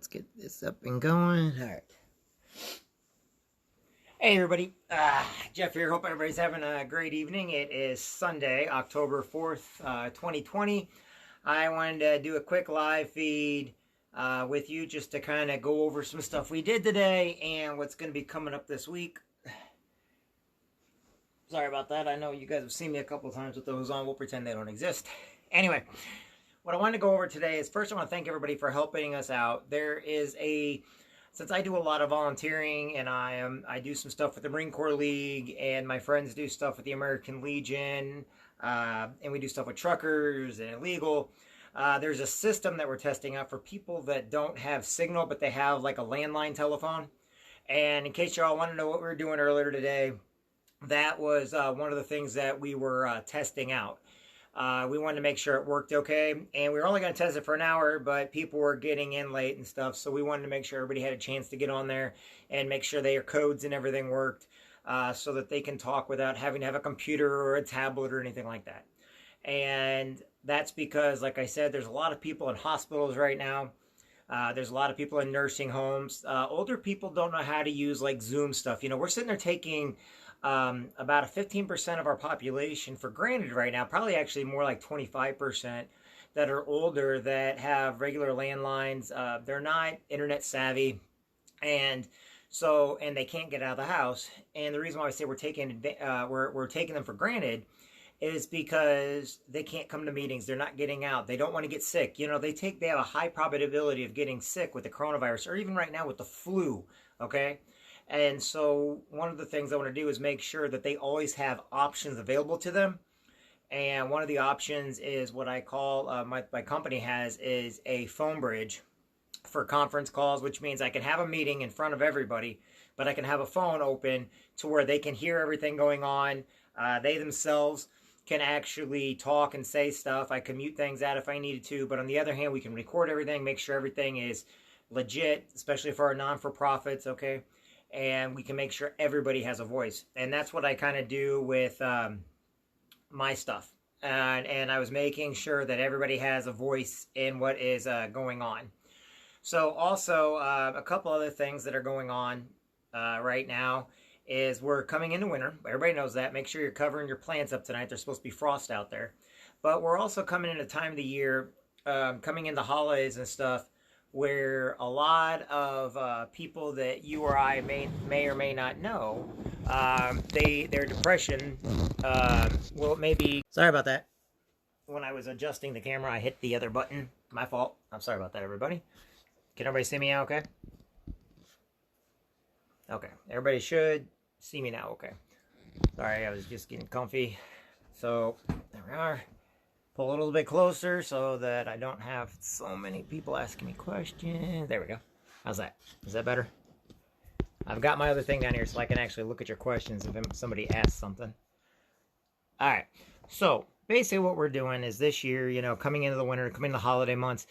let's get this up and going. All right. Hey, everybody. Jeff here. Hope everybody's having a great evening. It is Sunday, October 4th, 2020. I wanted to do a quick live feed with you just to kind of go over some stuff we did today and what's going to be coming up this week. Sorry about that. I know you guys have seen me a couple of times with those on. We'll pretend they don't exist. Anyway, what I wanted to go over today is, first I want to thank everybody for helping us out. Since I do a lot of volunteering and I do some stuff with the Marine Corps League, and my friends do stuff with the American Legion, and we do stuff with truckers and illegal. There's a system that we're testing out for people that don't have signal, but they have like a landline telephone. And in case y'all want to know what we were doing earlier today, that was one of the things that we were testing out. We wanted to make sure it worked okay, and we were only going to test it for an hour, but people were getting in late and stuff, so we wanted to make sure everybody had a chance to get on there and make sure their codes and everything worked, so that they can talk without having to have a computer or a tablet or anything like that. And that's because, like I said, there's a lot of people in hospitals right now. There's a lot of people in nursing homes. Older people don't know how to use like Zoom stuff. You know, we're sitting there taking about a 15% of our population for granted right now, probably actually more like 25% that are older, that have regular landlines. They're not internet savvy, and they can't get out of the house. And the reason why I say we're taking them for granted is because they can't come to meetings. They're not getting out. They don't want to get sick. You know, they have a high probability of getting sick with the coronavirus, or even right now with the flu. Okay. And so one of the things I want to do is make sure that they always have options available to them. And one of the options is what I call, my company has, is a phone bridge for conference calls, which means I can have a meeting in front of everybody, but I can have a phone open to where they can hear everything going on. They themselves can actually talk and say stuff. I can mute things out if I needed to, but on the other hand, we can record everything, make sure everything is legit, especially for our non-for-profits, okay? And we can make sure everybody has a voice. And that's what I kind of do with my stuff. And I was making sure that everybody has a voice in what is going on. So also, a couple other things that are going on right now is we're coming into winter. Everybody knows that. Make sure you're covering your plants up tonight. There's supposed to be frost out there. But we're also coming into time of the year, coming into holidays and stuff, where a lot of people that you or I may or may not know, their depression, well, maybe... Sorry about that. When I was adjusting the camera, I hit the other button. My fault. I'm sorry about that, everybody. Can everybody see me now okay? Okay. Everybody should see me now okay. Sorry, I was just getting comfy. So, there we are. Pull a little bit closer so that I don't have so many people asking me questions. There we go. How's that? Is that better? I've got my other thing down here so I can actually look at your questions if somebody asks something. All right. So basically what we're doing is this year, you know, coming into the winter, coming into the holiday months,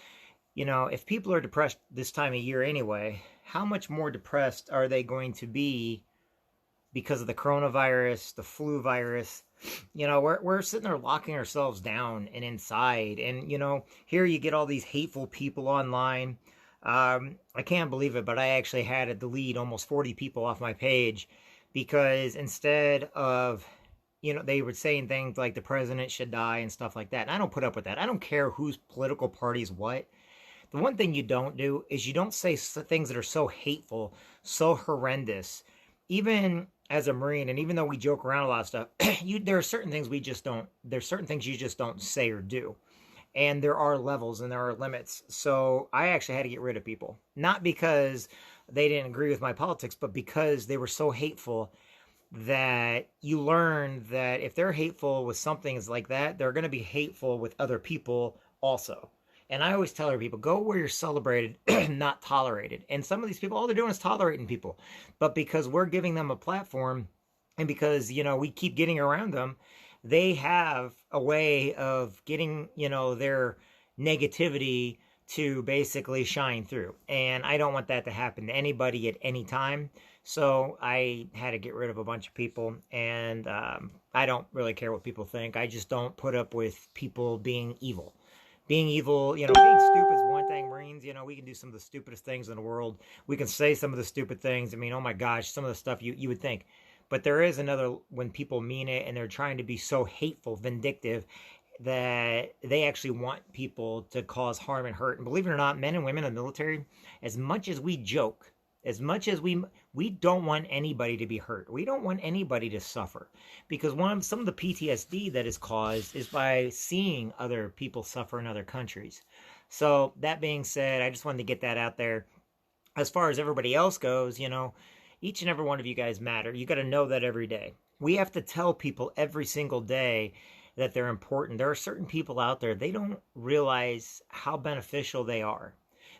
you know, if people are depressed this time of year anyway, how much more depressed are they going to be because of the coronavirus, the flu virus? You know, we're sitting there locking ourselves down and inside. And, you know, here you get all these hateful people online. I can't believe it, but I actually had to delete almost 40 people off my page because instead of, you know, they were saying things like the president should die and stuff like that. And I don't put up with that. I don't care whose political party's what. The one thing you don't do is you don't say things that are so hateful, so horrendous. Even as a Marine, and even though we joke around a lot of stuff, there are certain things there's certain things you just don't say or do. And there are levels and there are limits. So I actually had to get rid of people. Not because they didn't agree with my politics, but because they were so hateful that you learn that if they're hateful with something like that, they're going to be hateful with other people also. And I always tell other people, go where you're celebrated, not tolerated. And some of these people, all they're doing is tolerating people. But because we're giving them a platform, and because, you know, we keep getting around them, they have a way of getting, you know, their negativity to basically shine through. And I don't want that to happen to anybody at any time. So I had to get rid of a bunch of people. And I don't really care what people think. I just don't put up with people being evil. Being evil, you know, being stupid is one thing, Marines, you know, we can do some of the stupidest things in the world. We can say some of the stupid things. I mean, oh my gosh, some of the stuff you would think. But there is another, when people mean it and they're trying to be so hateful, vindictive, that they actually want people to cause harm and hurt. And believe it or not, men and women in the military, as much as we joke, as much as we don't want anybody to be hurt. We don't want anybody to suffer, because some of the PTSD that is caused is by seeing other people suffer in other countries. So that being said, I just wanted to get that out there. As far as everybody else goes, you know, each and every one of you guys matter. You got to know that every day. We have to tell people every single day that they're important. There are certain people out there, they don't realize how beneficial they are.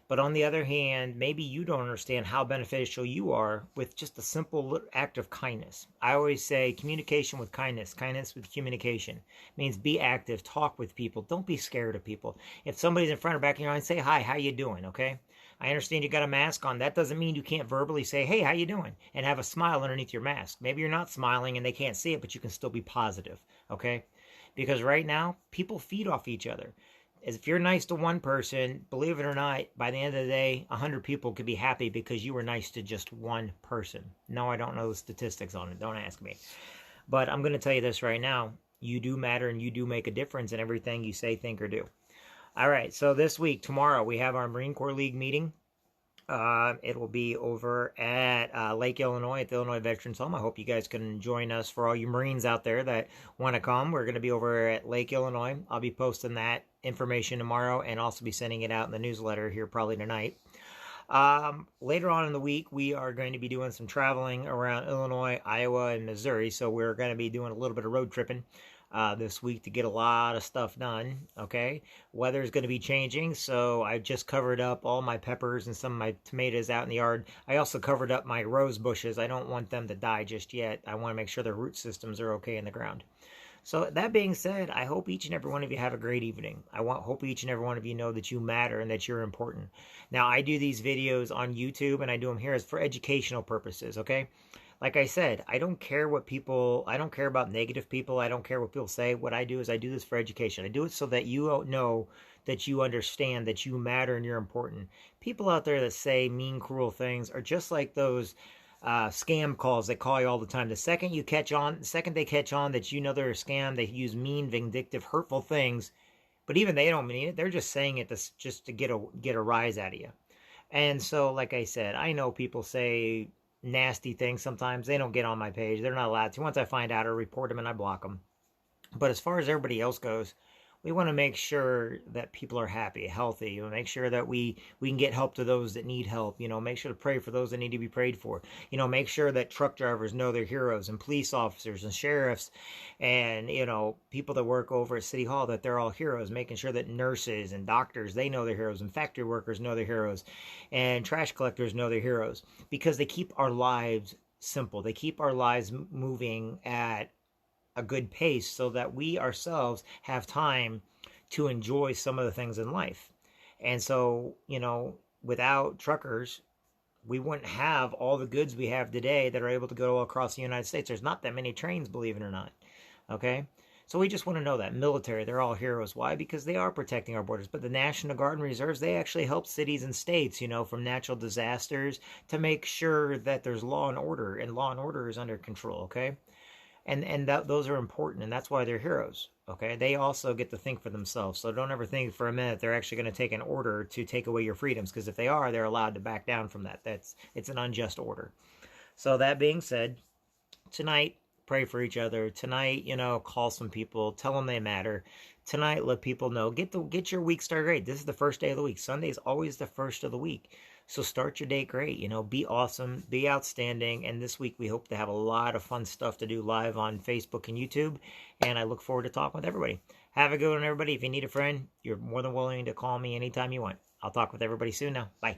But on the other hand, maybe you don't understand how beneficial you are with just a simple act of kindness. I always say communication with kindness, kindness with communication. It means be active, talk with people. Don't be scared of people. If somebody's in front or back of your eye, say, hi, how you doing, okay? I understand you got a mask on. That doesn't mean you can't verbally say, hey, how you doing? And have a smile underneath your mask. Maybe you're not smiling and they can't see it, but you can still be positive, okay? Because right now, people feed off each other. If you're nice to one person, believe it or not, by the end of the day, 100 people could be happy because you were nice to just one person. No, I don't know the statistics on it. Don't ask me. But I'm going to tell you this right now. You do matter and you do make a difference in everything you say, think, or do. All right, so this week, tomorrow, we have our Marine Corps League meeting. It will be over at Lake Illinois at the Illinois Veterans Home. I hope you guys can join us. For all you Marines out there that want to come, we're going to be over at Lake Illinois. I'll be posting that information tomorrow and also be sending it out in the newsletter here probably tonight. Later on in the week, we are going to be doing some traveling around Illinois, Iowa, and Missouri. So we're going to be doing a little bit of road tripping this week to get a lot of stuff done, okay? Weather's going to be changing, so I just covered up all my peppers and some of my tomatoes out in the yard. I also covered up my rose bushes. I don't want them to die just yet. I want to make sure their root systems are okay in the ground. So that being said, I hope each and every one of you have a great evening. Hope each and every one of you know that you matter and that you're important. Now, I do these videos on YouTube, and I do them here as for educational purposes, okay? Like I said, I don't care about negative people. I don't care what people say. What I do is I do this for education. I do it so that you know that you understand that you matter and you're important. People out there that say mean, cruel things are just like those scam calls that call you all the time. The second they catch on that you know they're a scam, they use mean, vindictive, hurtful things. But even they don't mean it. They're just saying it just to get a rise out of you. And so, like I said, I know people say nasty things sometimes. They don't get on my page. They're not allowed to. Once I find out, I report them and I block them. But as far as everybody else goes, we want to make sure that people are happy, healthy. You know, make sure that we can get help to those that need help. You know, make sure to pray for those that need to be prayed for. You know, make sure that truck drivers know they're heroes, and police officers and sheriffs and, you know, people that work over at City Hall, that they're all heroes. Making sure that nurses and doctors, they know they're heroes, and factory workers know they're heroes, and trash collectors know they're heroes, because they keep our lives simple. They keep our lives moving at a good pace so that we ourselves have time to enjoy some of the things in life. And so, you know, without truckers, we wouldn't have all the goods we have today that are able to go all across the United States. There's not that many trains, believe it or not. Okay? So we just want to know that. Military, they're all heroes. Why? Because they are protecting our borders. But the National Guard and Reserves, they actually help cities and states, you know, from natural disasters, to make sure that there's law and order, and law and order is under control, okay? And those are important, and that's why they're heroes, okay? They also get to think for themselves, so don't ever think for a minute they're actually going to take an order to take away your freedoms, because if they are, they're allowed to back down from that. It's an unjust order. So that being said, tonight, pray for each other. Tonight, you know, call some people, tell them they matter. Tonight, let people know. Get your week started great. This is the first day of the week. Sunday is always the first of the week. So start your day great, you know, be awesome, be outstanding. And this week we hope to have a lot of fun stuff to do live on Facebook and YouTube. And I look forward to talking with everybody. Have a good one, everybody. If you need a friend, you're more than willing to call me anytime you want. I'll talk with everybody soon now. Bye.